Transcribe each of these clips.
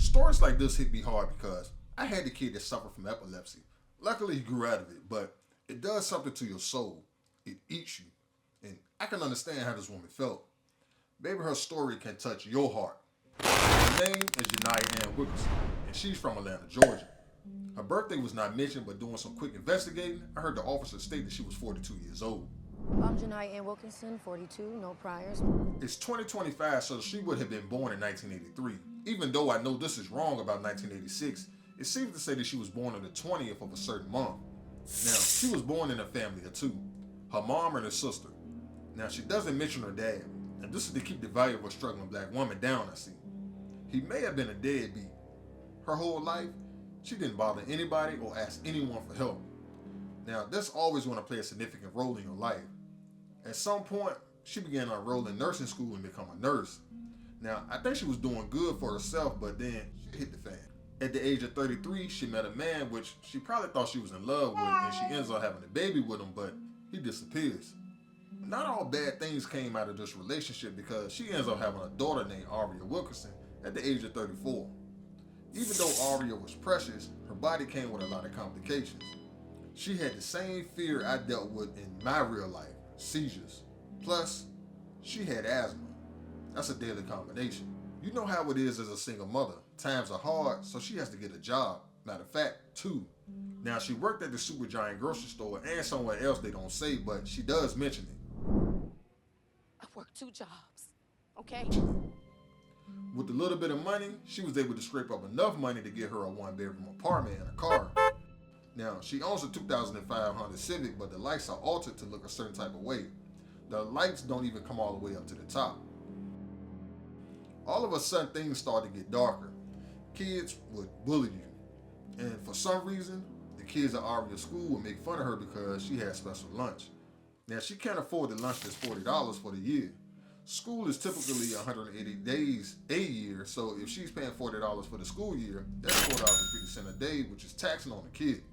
Stories like this hit me hard because I had a kid that suffered from epilepsy. Luckily, he grew out of it, but it does something to your soul. It eats you. And I can understand how this woman felt. Maybe her story can touch your heart. Her name is Janiyah Wiltkinson, and she's from Atlanta, Georgia. Her birthday was not mentioned, but doing some quick investigating, I heard the officer state that she was 42 years old. I'm Janiyah Wiltkinson, 42, no priors. It's 2025, so she would have been born in 1983. Even though I know this is wrong about 1986, it seems to say that she was born on the 20th of a certain month. Now, she was born in a family of two, her mom and her sister. Now, she doesn't mention her dad, and this is to keep the value of a struggling black woman down, I see. He may have been a deadbeat. Her whole life, she didn't bother anybody or ask anyone for help. Now, that's always going to play a significant role in your life. At some point, she began to enroll in nursing school and become a nurse. Now, I think she was doing good for herself, but then she hit the fan. At the age of 33, she met a man which she probably thought she was in love with, and she ends up having a baby with him, but he disappears. Not all bad things came out of this relationship because she ends up having a daughter named Aria Wilkinson at the age of 34. Even though Aria was precious, her body came with a lot of complications. She had the same fear I dealt with in my real life, seizures. Plus, she had asthma. That's a deadly combination. You know how it is as a single mother. Times are hard, so she has to get a job. Matter of fact, two. Now, she worked at the Supergiant grocery store and somewhere else they don't say, but she does mention it. I work two jobs, okay? With a little bit of money, she was able to scrape up enough money to get her a one-bedroom apartment and a car. Now, she owns a 2005 Honda Civic, but the lights are altered to look a certain type of way. The lights don't even come all the way up to the top. All of a sudden, things started to get darker. Kids would bully you. And for some reason, the kids at Aria's school would make fun of her because she had special lunch. Now, she can't afford the lunch that's $40 for the year. School is typically 180 days a year, so if she's paying $40 for the school year, that's $4.50 a day, which is taxing on the kid.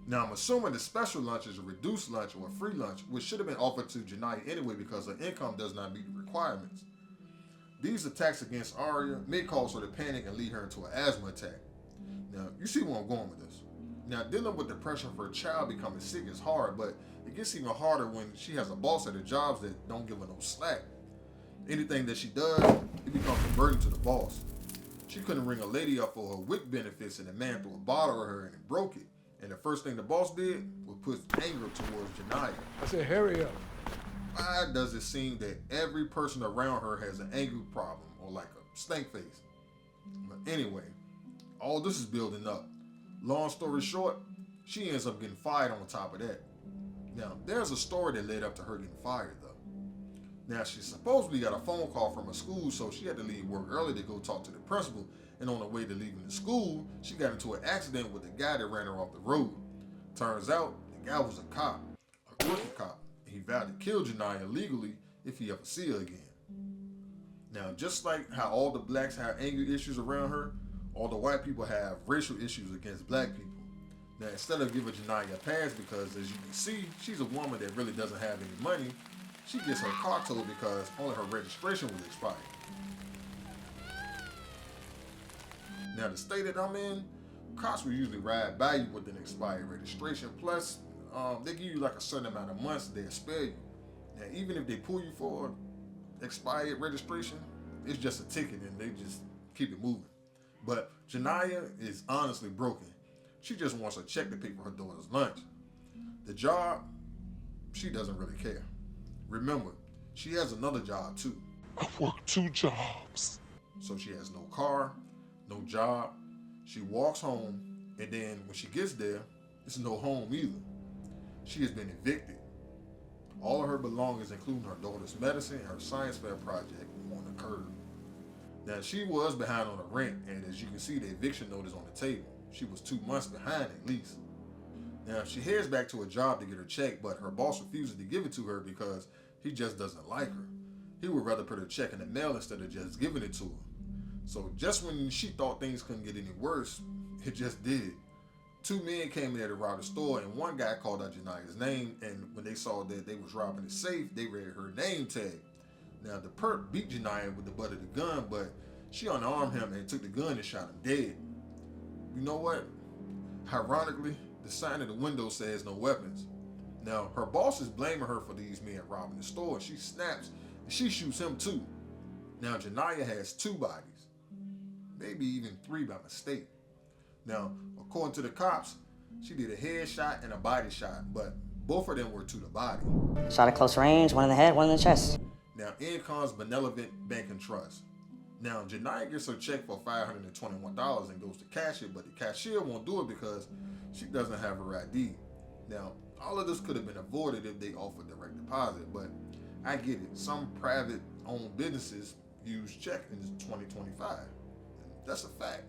Now, I'm assuming the special lunch is a reduced lunch or a free lunch, which should have been offered to Janiyah anyway because her income does not meet the requirements. These attacks against Aria may cause her to panic and lead her into an asthma attack. Now, you see where I'm going with this. Now, dealing with the pressure of her child becoming sick is hard, but it gets even harder when she has a boss at her jobs that don't give her no slack. Anything that she does, it becomes a burden to the boss. She couldn't ring a lady up for her WIC benefits and the man threw a bottle at her and it broke it. And the first thing the boss did was put anger towards Janiyah. I said, hurry up. Why does it seem that every person around her has an anger problem or like a stink face? But anyway, all this is building up. Long story short, she ends up getting fired on top of that. Now, there's a story that led up to her getting fired though. Now, she supposedly got a phone call from her school, so she had to leave work early to go talk to the principal. And on the way to leaving the school, she got into an accident with a guy that ran her off the road. Turns out, the guy was a cop, a rookie cop. He vowed to kill Janiyah legally if he ever see her again. Now, just like how all the blacks have anger issues around her, all the white people have racial issues against black people. Now, instead of giving Janiyah a pass because, as you can see, she's a woman that really doesn't have any money, she gets her car towed because only her registration was expired. Now, the state that I'm in, cops will usually ride by you with an expired registration. Plus, they give you like a certain amount of months they'll spare you. Now, even if they pull you for expired registration, it's just a ticket and they just keep it moving. But Janiyah is honestly broken. She just wants a check to pay for her daughter's lunch. The job, she doesn't really care. Remember, she has another job too. I work two jobs. So she has no car, no job. She walks home, and then when she gets there, it's no home either. She has been evicted. All of her belongings, including her daughter's medicine and her science fair project, on the curb. Now, she was behind on the rent, and as you can see, the eviction notice on the table. She was 2 months behind at least. Now, she heads back to a job to get her check, but her boss refuses to give it to her because he just doesn't like her. He would rather put her check in the mail instead of just giving it to her. So just when she thought things couldn't get any worse, it just did. 2 men came in there to rob the store, and one guy called out Janiyah's name, and when they saw that they was robbing the safe, they read her name tag. Now, the perp beat Janiyah with the butt of the gun, but She unarmed him and took the gun and shot him dead. You know what? Ironically, the sign in the window says no weapons. Now, her boss is blaming her for these men robbing the store. She snaps and she shoots him too. Now, Janiyah has 2 bodies, maybe even 3 by mistake. Now, according to the cops, she did a head shot and a body shot, but both of them were to the body. Shot at close range, one in the head, one in the chest. Now, in comes Benevolent Bank and Trust. Now, Janiyah gets her check for $521 and goes to cash it, but the cashier won't do it because she doesn't have her ID. Now, all of this could have been avoided if they offered direct deposit, but I get it. Some private-owned businesses use check in 2025. That's a fact.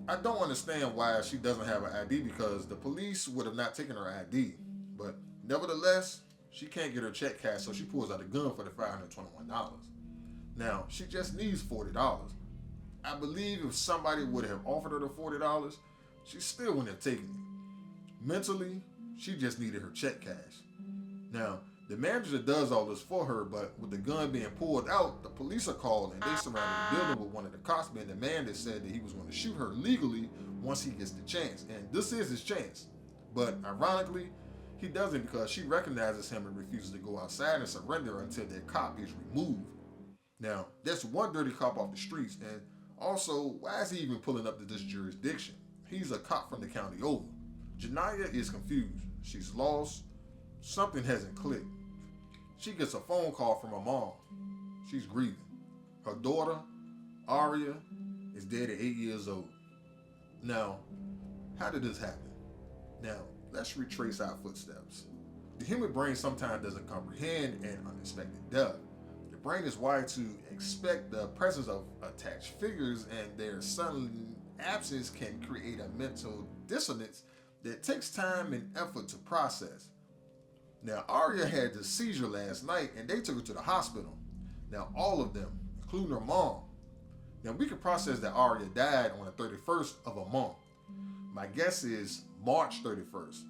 I don't understand why she doesn't have an ID because the police would have not taken her ID. But nevertheless, she can't get her check cashed, so she pulls out a gun for the $521. Now, she just needs $40. I believe if somebody would have offered her the $40, she still wouldn't have taken it. Mentally, she just needed her check cash. Now, the manager does all this for her, but with the gun being pulled out, the police are called and they surrounded the building with one of the cops being the man that said that he was going to shoot her legally once he gets the chance. And this is his chance. But ironically, he doesn't because she recognizes him and refuses to go outside and surrender until that cop is removed. Now, that's one dirty cop off the streets, and also, why is he even pulling up to this jurisdiction? He's a cop from the county over. Janiyah is confused. She's lost. Something hasn't clicked. She gets a phone call from her mom. She's grieving. Her daughter, Aria, is dead at 8 years old. Now, how did this happen? Now, let's retrace our footsteps. The human brain sometimes doesn't comprehend an unexpected death. The brain is wired to expect the presence of attached figures, and their sudden absence can create a mental dissonance that takes time and effort to process. Now, Aria had the seizure last night, and they took her to the hospital. Now, all of them, including her mom. Now, we can process that Aria died on the 31st of a month. My guess is March 31st.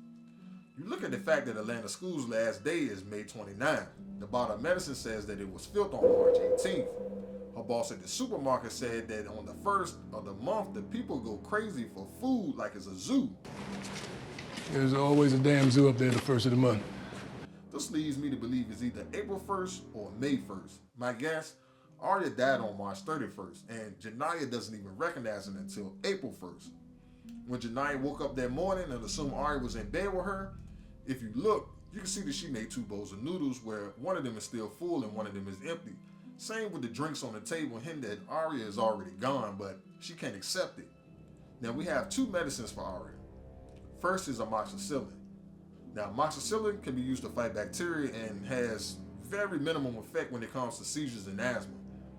You look at the fact that Atlanta School's last day is May 29th. The bottle of medicine says that it was filled on March 18th. Her boss at the supermarket said that on the 1st of the month, the people go crazy for food like it's a zoo. There's always a damn zoo up there the 1st of the month. This leads me to believe it's either April 1st or May 1st. My guess, Aria died on March 31st, and Janiyah doesn't even recognize it until April 1st. When Janiyah woke up that morning and assumed Aria was in bed with her, if you look, you can see that she made 2 bowls of noodles where one of them is still full and one of them is empty. Same with the drinks on the table, hint that Aria is already gone, but she can't accept it. Now we have 2 medicines for Aria. First is amoxicillin. Now, amoxicillin can be used to fight bacteria and has very minimum effect when it comes to seizures and asthma.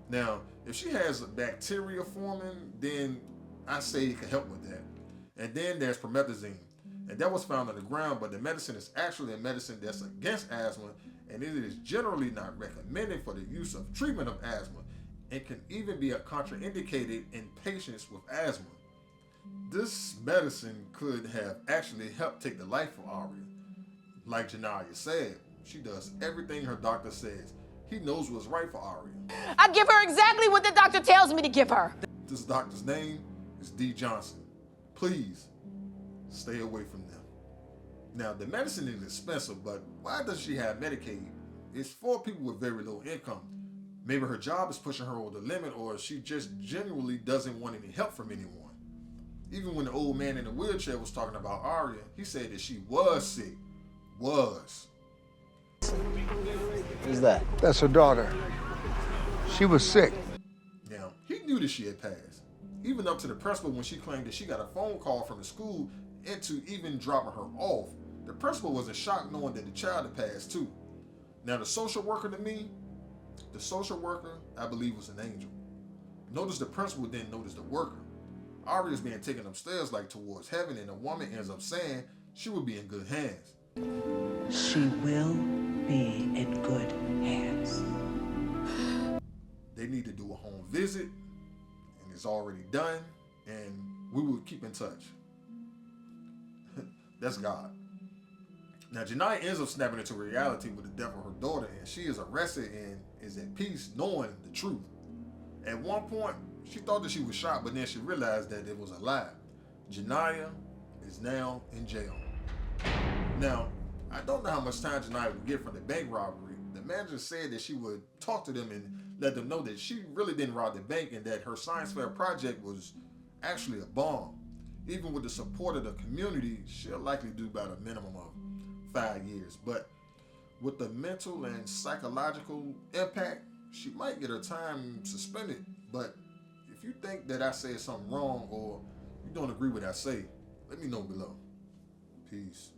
Now, if she has bacteria forming, then I say it can help with that. And then there's promethazine, and that was found on the ground, but the medicine is actually a medicine that's against asthma, and it is generally not recommended for the use of treatment of asthma. It can even be contraindicated in patients with asthma. This medicine could have actually helped take the life of Aria. Like Janiyah said, she does everything her doctor says. He knows what's right for Aria. I give her exactly what the doctor tells me to give her. This doctor's name is D. Johnson. Please, stay away from them. Now, the medicine is expensive, but why does she have Medicaid? It's for people with very low income. Maybe her job is pushing her over the limit, or she just genuinely doesn't want any help from anyone. Even when the old man in the wheelchair was talking about Aria, he said that she was sick. Was. Who's that? That's her daughter. She was sick. Now, he knew that she had passed. Even up to the principal when she claimed that she got a phone call from the school and to even dropping her off. The principal wasn't shocked knowing that the child had passed too. Now, the social worker to me, the social worker, I believe, was an angel. Notice the principal didn't notice the worker. Aria is being taken upstairs like towards heaven, and the woman ends up saying she would be in good hands. She will be in good hands. They need to do a home visit, and it's already done, and we will keep in touch. That's God. Now, Janiyah ends up snapping into reality with the death of her daughter, and she is arrested and is at peace knowing the truth. At one point, She thought that she was shot, but then she realized that it was a lie. Janiyah is now in jail. Now, I don't know how much time Janiyah would get from the bank robbery. The manager said that she would talk to them and let them know that she really didn't rob the bank and that her science fair project was actually a bomb. Even with the support of the community, she'll likely do about a minimum of 5 years. But with the mental and psychological impact, she might get her time suspended. But if you think that I said something wrong or you don't agree with what I say, let me know below. Peace.